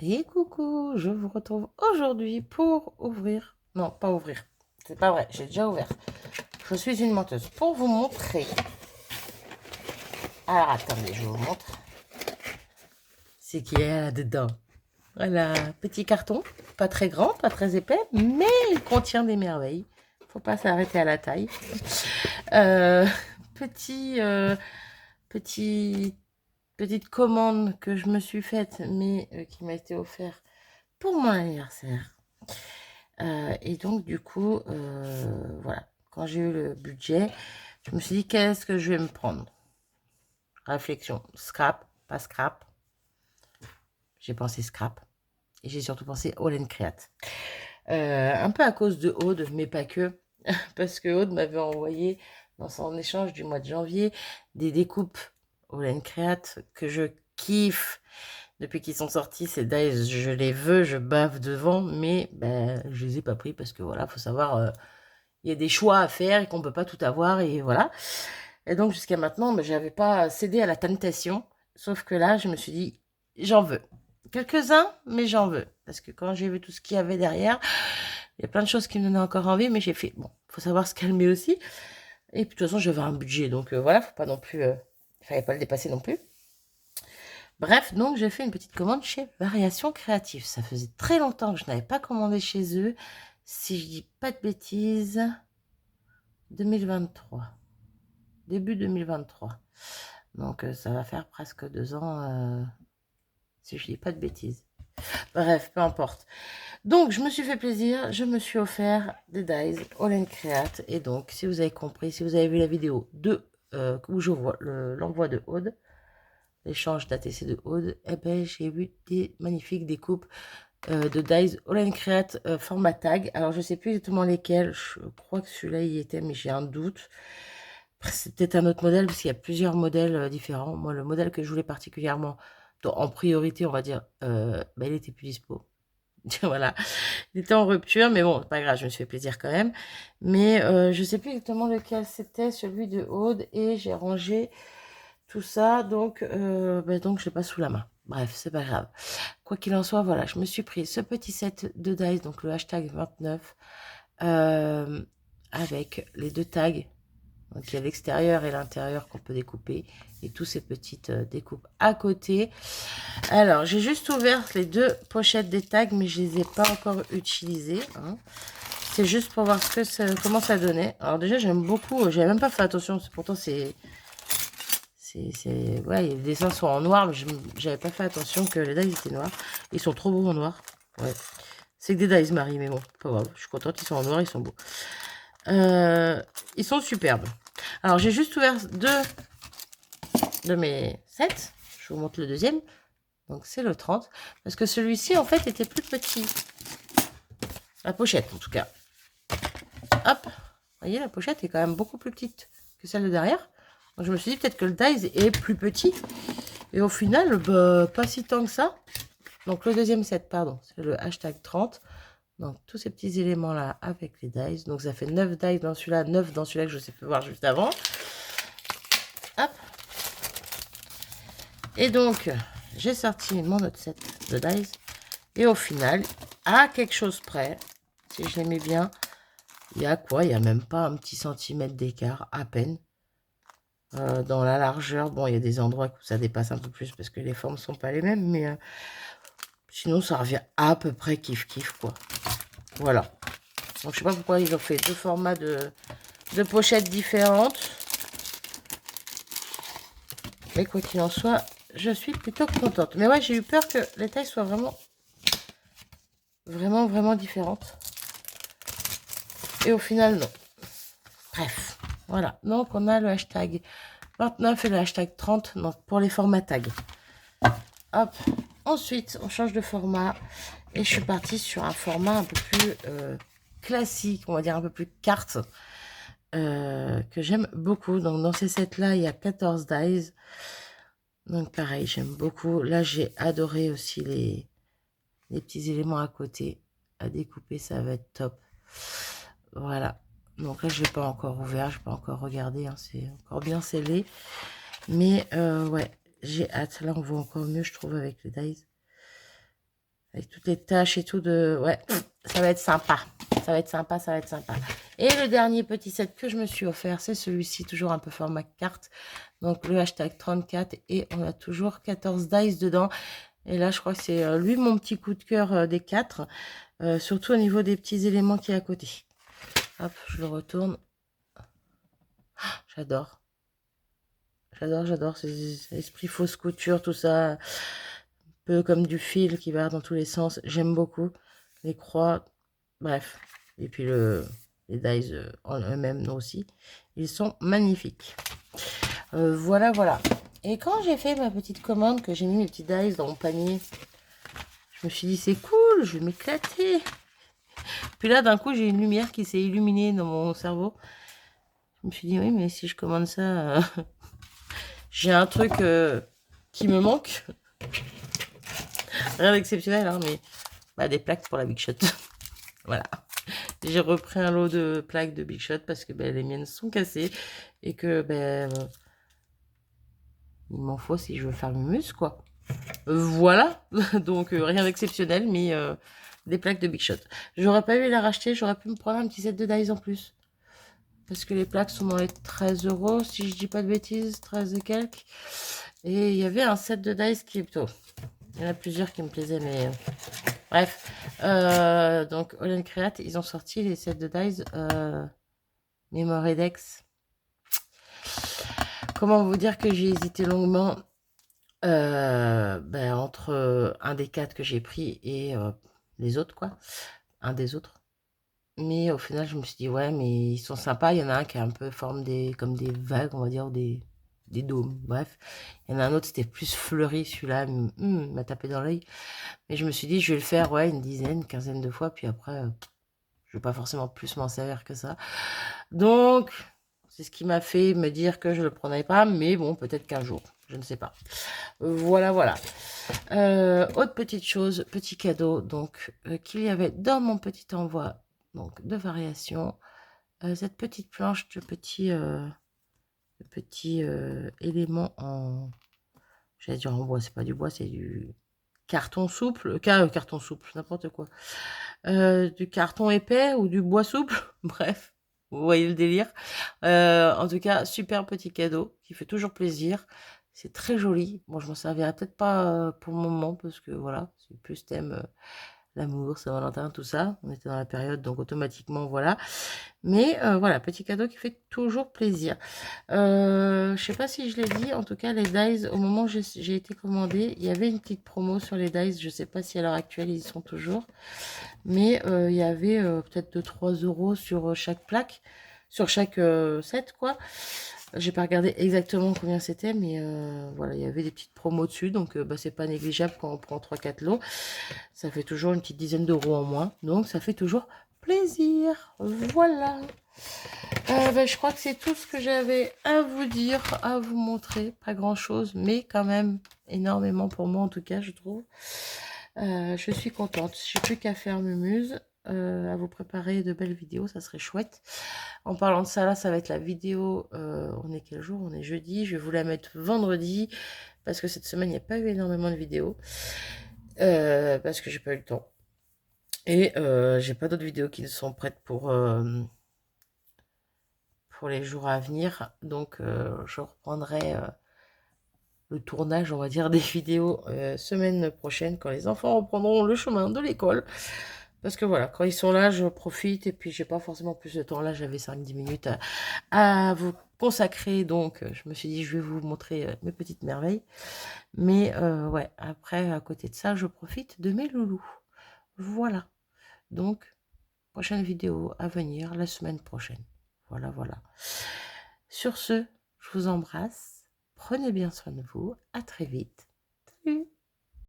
Et coucou, je vous retrouve aujourd'hui pour ouvrir... Non, pas ouvrir, c'est pas vrai, j'ai déjà ouvert. Je suis une menteuse. Pour vous montrer... Alors attendez, je vous montre. C'est qu'il y a là-dedans. Voilà, petit carton, pas très grand, pas très épais, mais il contient des merveilles. Faut pas s'arrêter à la taille. Euh, petit, petit, petite commande que je me suis faite, mais qui m'a été offerte pour mon anniversaire. Et donc, du coup, voilà, quand j'ai eu le budget, je me suis dit, qu'est-ce que je vais me prendre? Réflexion, scrap, pas scrap. J'ai pensé scrap. Et j'ai surtout pensé All Create. Un peu à cause de Aude, mais pas que. Parce que Aude m'avait envoyé, dans son échange du mois de janvier, des découpes All Create que je kiffe. Depuis qu'ils sont sortis, ces dies, je les veux, je bave devant, mais ben, je les ai pas pris parce que voilà, faut savoir, il y a des choix à faire et qu'on peut pas tout avoir et voilà. Et donc jusqu'à maintenant, ben, j'avais pas cédé à la tentation, sauf que là, je me suis dit, j'en veux. Quelques-uns, mais j'en veux. Parce que quand j'ai vu tout ce qu'il y avait derrière, il y a plein de choses qui me donnaient encore envie, mais j'ai fait, bon, faut savoir se calmer aussi. Et puis de toute façon, j'avais un budget, donc voilà, faut pas non plus, fallait pas le dépasser non plus. Bref, donc j'ai fait une petite commande chez Variation Créative. Ça faisait très longtemps que je n'avais pas commandé chez eux. Si je dis pas de bêtises, 2023. Début 2023. Donc ça va faire presque 2 ans, si je dis pas de bêtises. Bref, peu importe. Donc je me suis fait plaisir, je me suis offert des dies All Create. Et donc, si vous avez compris, si vous avez vu la vidéo où je vois l'envoi de Aude, l'échange d'ATC de Aude, eh ben, j'ai vu des magnifiques découpes de dies All Create format tag. Alors je sais plus exactement lesquels, je crois que celui-là y était, mais j'ai un doute. C'est peut-être un autre modèle parce qu'il y a plusieurs modèles différents. Moi, le modèle que je voulais particulièrement, en priorité, on va dire, bah, il était plus dispo. Voilà, il était en rupture, mais bon, c'est pas grave, je me suis fait plaisir quand même. Mais je sais plus exactement lequel c'était, celui de Aude, et j'ai rangé tout ça, donc donc je l'ai pas sous la main. Bref, c'est pas grave. Quoi qu'il en soit, voilà, je me suis pris ce petit set de dice, donc le hashtag 29, avec les deux tags. Donc il y a l'extérieur et l'intérieur qu'on peut découper et toutes ces petites découpes à côté. Alors j'ai juste ouvert les deux pochettes des tags, mais je les ai pas encore utilisées. Hein. C'est juste pour voir comment ça donnait. Alors déjà j'aime beaucoup, j'avais même pas fait attention, pourtant ouais, les dessins sont en noir, mais j'avais pas fait attention que les dies étaient noirs. Ils sont trop beaux en noir. Ouais. C'est que des dies Marie, mais bon, pas grave. Je suis contente, ils sont en noir, ils sont beaux. Ils sont superbes. Alors j'ai juste ouvert deux de mes sets. Je vous montre le deuxième. Donc c'est le 30. Parce que celui-ci en fait était plus petit. La pochette en tout cas. Hop. Vous voyez, la pochette est quand même beaucoup plus petite que celle de derrière. Donc je me suis dit peut-être que le dies est plus petit. Et au final, bah, pas si tant que ça. Donc le deuxième set, pardon, c'est le hashtag 30. Donc tous ces petits éléments là avec les dies. Donc ça fait 9 dies dans celui-là, 9 dans celui-là que je sais pas voir juste avant. Hop. Et donc j'ai sorti mon autre set de dies. Et au final, à quelque chose près, si je l'aimais bien, il y a quoi? Il n'y a même pas un petit centimètre d'écart, à peine. Dans la largeur, bon, il y a des endroits où ça dépasse un peu plus parce que les formes sont pas les mêmes, mais sinon ça revient à peu près kiff-kiff, quoi. Voilà. Donc je sais pas pourquoi ils ont fait deux formats de pochettes différentes. Mais quoi qu'il en soit, je suis plutôt contente. Mais ouais, j'ai eu peur que les tailles soient vraiment différentes. Et au final, non. Bref, voilà. Donc, on a le hashtag 29 et le hashtag 30 donc, pour les formats tags. Hop. Ensuite, on change de format. Et je suis partie sur un format un peu plus classique, on va dire un peu plus carte, que j'aime beaucoup. Donc, dans ces sets-là, il y a 14 dies. Donc, pareil, j'aime beaucoup. Là, j'ai adoré aussi les petits éléments à côté à découper. Ça va être top. Voilà. Donc là, je n'ai pas encore ouvert, je n'ai pas encore regardé, hein, c'est encore bien scellé. Mais ouais, j'ai hâte. Là, on voit encore mieux, je trouve, avec les dies. Avec toutes les tâches et tout de... Ouais, ça va être sympa. Ça va être sympa, ça va être sympa. Et le dernier petit set que je me suis offert, c'est celui-ci, toujours un peu format carte. Donc le hashtag 34 et on a toujours 14 dice dedans. Et là, je crois que c'est lui mon petit coup de cœur des 4. Surtout au niveau des petits éléments qui est à côté. Hop, je le retourne. J'adore. J'adore. C'est esprit fausse couture, tout ça. Un peu comme du fil qui va dans tous les sens. J'aime beaucoup. Les croix. Bref. Et puis les dies en eux-mêmes aussi. Ils sont magnifiques. Voilà. Et quand j'ai fait ma petite commande, que j'ai mis mes petits dies dans mon panier, je me suis dit c'est cool, je vais m'éclater. Puis là, d'un coup, j'ai une lumière qui s'est illuminée dans mon cerveau. Je me suis dit, oui, mais si je commande ça, j'ai un truc qui me manque. Rien d'exceptionnel, hein, mais bah, des plaques pour la Big Shot. Voilà. J'ai repris un lot de plaques de Big Shot parce que les miennes sont cassées et que il m'en faut si je veux faire mes muses, quoi. Voilà. Donc, rien d'exceptionnel, mais des plaques de Big Shot. J'aurais pas eu à la racheter, j'aurais pu me prendre un petit set de dies en plus. Parce que les plaques sont dans les 13 €, si je dis pas de bêtises, 13 et quelques. Et il y avait un set de dice qui est plutôt... Il y en a plusieurs qui me plaisaient, mais... Bref. Donc, All Create, ils ont sorti les sets de dice Memory Dex. Comment vous dire que j'ai hésité longuement entre un des 4 que j'ai pris et les autres, quoi. Un des autres. Mais au final, je me suis dit, ouais, mais ils sont sympas. Il y en a un qui a un peu forme comme des vagues, on va dire, ou des dômes. Bref. Il y en a un autre, c'était plus fleuri. Celui-là, il m'a tapé dans l'œil. Mais je me suis dit, je vais le faire, ouais, une dizaine, une quinzaine de fois. Puis après, je vais pas forcément plus m'en servir que ça. Donc, c'est ce qui m'a fait me dire que je le prendrais pas. Mais bon, peut-être qu'un jour. Je ne sais pas. Voilà. Autre petite chose, petit cadeau, donc, qu'il y avait dans mon petit envoi. Donc, de variation, cette petite planche de petits éléments en... J'allais dire en bois, c'est pas du bois, c'est du carton souple. Carton souple, n'importe quoi. Du carton épais ou du bois souple. Bref, vous voyez le délire. En tout cas, super petit cadeau qui fait toujours plaisir. C'est très joli. Bon, je m'en servirai peut-être pas pour le moment parce que voilà, c'est plus thème... l'amour, Saint-Valentin, tout ça. On était dans la période, donc automatiquement, voilà. Mais voilà, petit cadeau qui fait toujours plaisir. Je sais pas si je l'ai dit, en tout cas, les dies, au moment où j'ai été commandée, il y avait une petite promo sur les dies. Je sais pas si à l'heure actuelle, ils y sont toujours. Mais il y avait peut-être 2-3 € sur chaque plaque, sur chaque set, quoi. J'ai pas regardé exactement combien c'était, mais voilà, il y avait des petites promos dessus, donc c'est pas négligeable quand on prend 3-4 lots. Ça fait toujours une petite dizaine d'euros en moins, donc ça fait toujours plaisir. Voilà. Je crois que c'est tout ce que j'avais à vous dire, à vous montrer. Pas grand-chose, mais quand même énormément pour moi en tout cas, je trouve. Je suis contente. J'ai plus qu'à faire mes muses. À vous préparer de belles vidéos, ça serait chouette. En parlant de ça, là, ça va être la vidéo. On est quel jour? On est jeudi. Je vais vous la mettre vendredi parce que cette semaine, il n'y a pas eu énormément de vidéos parce que j'ai pas eu le temps. Et j'ai pas d'autres vidéos qui sont prêtes pour les jours à venir. Donc, je reprendrai le tournage, on va dire, des vidéos semaine prochaine quand les enfants reprendront le chemin de l'école. Parce que voilà, quand ils sont là, je profite et puis j'ai pas forcément plus de temps. Là, j'avais 5-10 minutes à vous consacrer. Donc, je me suis dit, je vais vous montrer mes petites merveilles. Mais ouais, après, à côté de ça, je profite de mes loulous. Voilà. Donc, prochaine vidéo à venir la semaine prochaine. Voilà. Sur ce, je vous embrasse. Prenez bien soin de vous. À très vite. Salut!